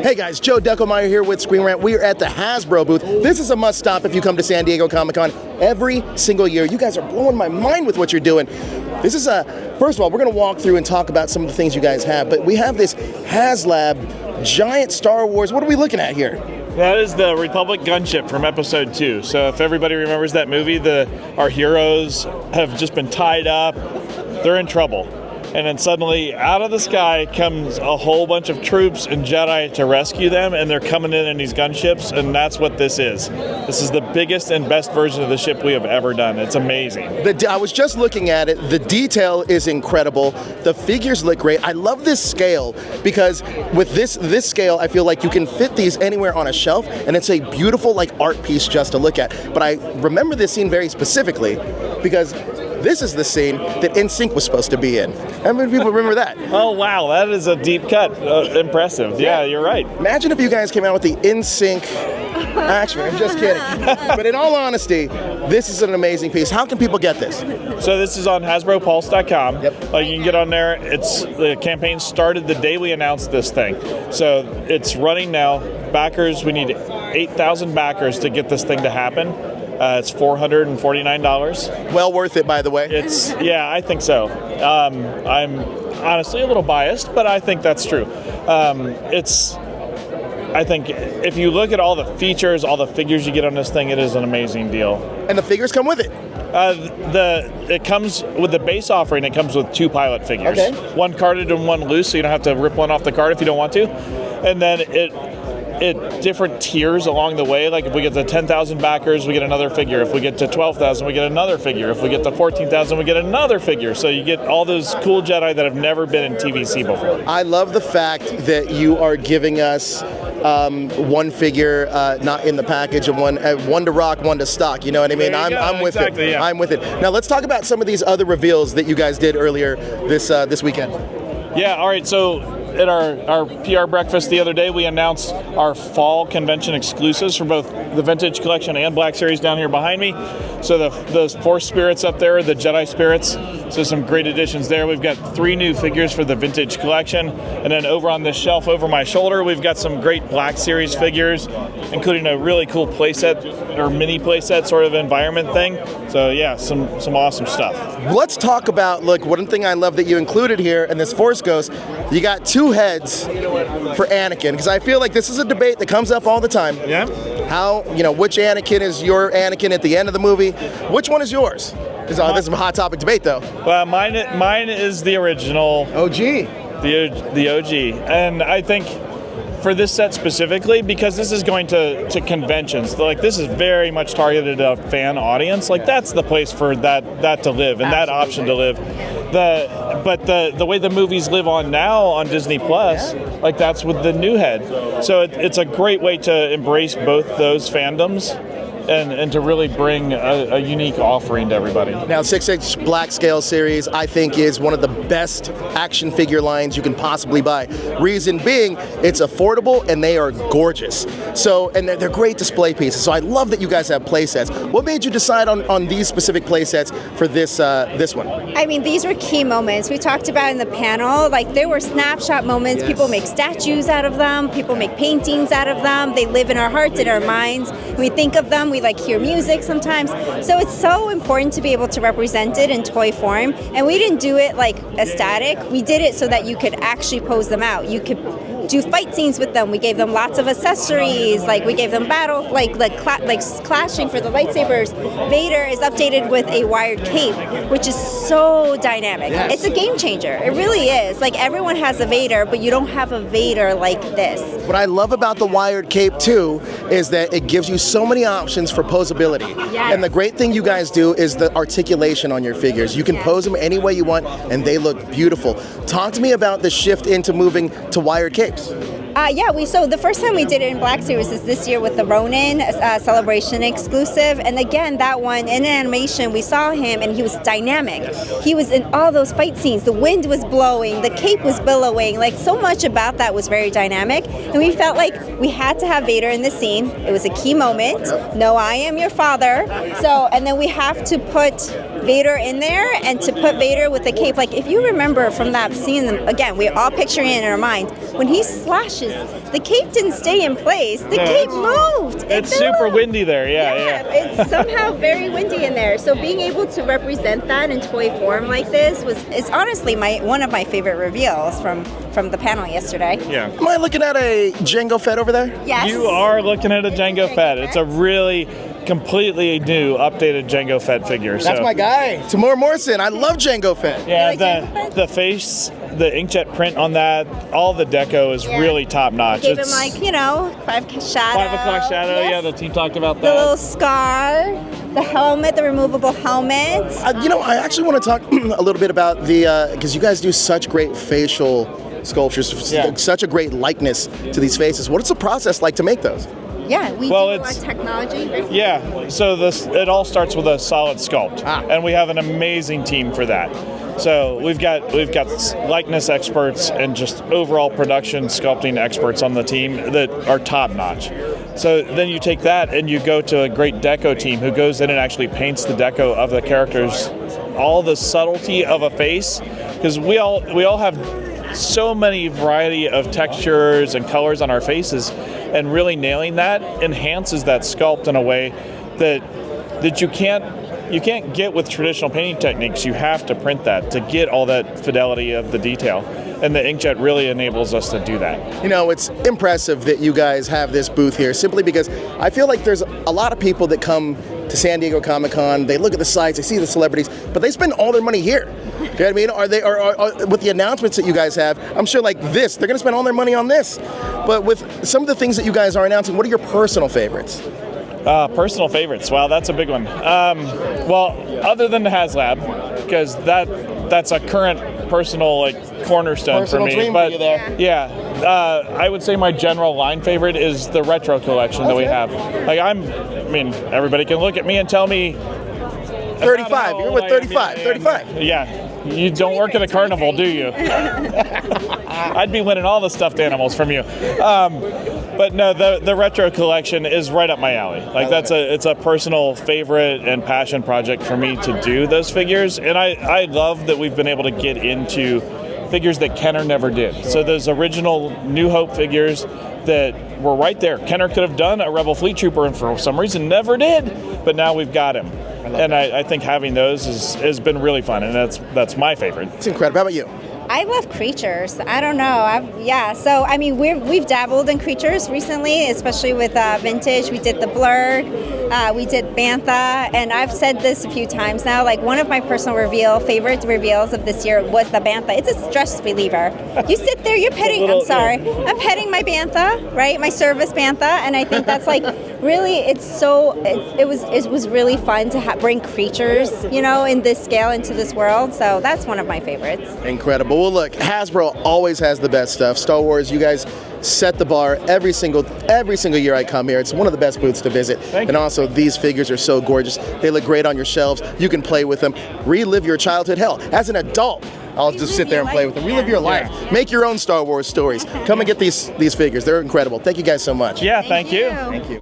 Hey guys, Joe Deckelmeyer here with ScreenRant. We are at the Hasbro booth. This is a must stop if you come to San Diego Comic-Con every single year. You guys are blowing my mind with what you're doing. This is first of all, we're gonna walk through and talk about some of the things you guys have, but we have this HasLab giant Star Wars. What are we looking at here? That is the Republic Gunship from Episode 2. So if everybody remembers that movie, our heroes have just been tied up. They're in trouble. And then suddenly, out of the sky comes a whole bunch of troops and Jedi to rescue them, and they're coming in these gunships, and that's what this is. This is the biggest and best version of the ship we have ever done. It's amazing. I was just looking at it. The detail is incredible. The figures look great. I love this scale because with this scale, I feel like you can fit these anywhere on a shelf, and it's a beautiful art piece just to look at. But I remember this scene very specifically because this is the scene that NSYNC was supposed to be in. How many people remember that? Oh, wow. That is a deep cut. Impressive. Yeah, you're right. Imagine if you guys came out with the NSYNC action. I'm just kidding. But in all honesty, this is an amazing piece. How can people get this? So this is on HasbroPulse.com. Yep. You can get on there. The campaign started the day we announced this thing. So it's running now. Backers, we need 8,000 backers to get this thing to happen. It's $449. Well worth it, by the way. Yeah, I think so. I'm honestly a little biased, but I think that's true. I think if you look at all the features, all the figures you get on this thing, it is an amazing deal. And the figures come with it? It comes with the base offering. It comes with 2 pilot figures. Okay. One carded and one loose, so you don't have to rip one off the card if you don't want to. And then it different tiers along the way. Like if we get to 10,000 backers, we get another figure. If we get to 12,000, we get another figure. If we get to 14,000, we get another figure. So you get all those cool Jedi that have never been in TVC before. I love the fact that you are giving us one figure not in the package and one to rock, one to stock. You know what I mean? I'm with exactly, it. Yeah. I'm with it. Now let's talk about some of these other reveals that you guys did earlier this weekend. Yeah. All right. So at our PR breakfast the other day, we announced our fall convention exclusives for both the Vintage Collection and Black Series down here behind me. So the Force Spirits up there, the Jedi Spirits. So some great additions there. We've got 3 new figures for the Vintage Collection. And then over on this shelf over my shoulder, we've got some great Black Series figures, including a really cool playset or mini playset sort of environment thing. So yeah, some awesome stuff. Let's talk about, look, one thing I love that you included here in this Force Ghost, you got 2 heads for Anakin, because I feel like this is a debate that comes up all the time. Yeah. Which Anakin is your Anakin at the end of the movie? Which one is yours? This is a hot topic debate, though. Well, mine is the original. OG. The OG. And I think for this set specifically, because this is going to conventions, this is very much targeted at a fan audience. That's the place for that to live and that option to live. But the way the movies live on now on Disney Plus, that's with the new head. So it's a great way to embrace both those fandoms and to really bring a unique offering to everybody. Now, 6-inch Black Scale Series, I think, is one of the best action figure lines you can possibly buy. Reason being, it's affordable and they are gorgeous. So, and they're great display pieces. So I love that you guys have play sets. What made you decide on these specific play sets for this one? I mean, these were key moments. We talked about in the panel, there were snapshot moments. Yes. People make statues out of them. People make paintings out of them. They live in our hearts and our minds. We think of them. We hear music sometimes. So it's so important to be able to represent it in toy form. And we didn't do it a static. We did it so that you could actually pose them out. You could do fight scenes with them. We gave them lots of accessories. We gave them battle, clashing for the lightsabers. Vader is updated with a wired cape, which is so dynamic. Yes. It's a game changer. It really is. Everyone has a Vader, but you don't have a Vader like this. What I love about the wired cape too is that it gives you so many options for posability. Yes. And the great thing you guys do is the articulation on your figures. You can pose them any way you want and they look beautiful. Talk to me about the shift into moving to wired capes. So the first time we did it in Black Series is this year with the Ronin Celebration exclusive. And again, that one, in animation, we saw him and he was dynamic. He was in all those fight scenes. The wind was blowing, the cape was billowing. So much about that was very dynamic. And we felt like we had to have Vader in the scene. It was a key moment. No, I am your father. And then we have to put Vader in there and to put Vader with the cape. Like, if you remember from that scene, again, we're all picturing it in our minds. When he slashes, the cape didn't stay in place. The cape moved. It's super windy there. Yeah. It's somehow very windy in there. So being able to represent that in toy form like this is honestly one of my favorite reveals from the panel yesterday. Yeah. Am I looking at a Jango Fett over there? Yes. You are looking at a Jango Fett. It's a really completely new, updated Jango Fett figure. That's my guy, Tamora Morrison. I love Jango Fett. Yeah, like Jango Fett? the face, the inkjet print on that, all the deco is really top notch. Gave him 5 shadow. 5 o'clock shadow. Yes. Yeah, the team talked about The that. little scar, the helmet, the removable helmet. I actually want to talk a little bit about because you guys do such great facial sculptures, such a great likeness to these faces. What is the process like to make those? Yeah, we do a lot of technology. Yeah, so it all starts with a solid sculpt, and we have an amazing team for that. So we've got likeness experts and just overall production sculpting experts on the team that are top notch. So then you take that and you go to a great deco team who goes in and actually paints the deco of the characters, all the subtlety of a face, because we all have so many variety of textures and colors on our faces, and really nailing that enhances that sculpt in a way that you can't get with traditional painting techniques. You have to print that to get all that fidelity of the detail, and the inkjet really enables us to do that. It's impressive that you guys have this booth here, simply because I feel like there's a lot of people that come to San Diego Comic-Con, they look at the sites, they see the celebrities, but they spend all their money here. You know what I mean? Are with the announcements that you guys have, I'm sure like this, they're going to spend all their money on this. But with some of the things that you guys are announcing, what are your personal favorites? Personal favorites. Wow, that's a big one. Well, other than the HasLab, because that's a current personal cornerstone for me. Dream but for you there. Yeah, I would say my general line favorite is the retro collection that we have. Everybody can look at me and tell me 35. You're with 35. 35. Yeah. You don't work at a carnival, do you? I'd be winning all the stuffed animals from you. But no, the retro collection is right up my alley. It's a personal favorite and passion project for me to do those figures, and I love that we've been able to get into figures that Kenner never did. So those original New Hope figures that were right there. Kenner could have done a Rebel Fleet Trooper and for some reason never did, but now we've got him. And I think having those has been really fun, and that's my favorite. It's incredible. How about you? I love creatures. I don't know. So we've dabbled in creatures recently, especially with vintage. We did the Blurg, we did Bantha, and I've said this a few times now. One of my personal favorite reveals of this year was the Bantha. It's a stress reliever. You sit there, you're petting. I'm petting my Bantha, right? My service Bantha, and I think that's really. It was really fun to bring creatures, in this scale into this world. So that's one of my favorites. Incredible. Well, look, Hasbro always has the best stuff. Star Wars, you guys set the bar every single year I come here. It's one of the best booths to visit. Thank you. Also, these figures are so gorgeous. They look great on your shelves. You can play with them. Relive your childhood. Hell, as an adult, I'll just sit there and play with them. Relive your life. Make your own Star Wars stories. Come and get these figures. They're incredible. Thank you guys so much. Yeah, thank you. Thank you.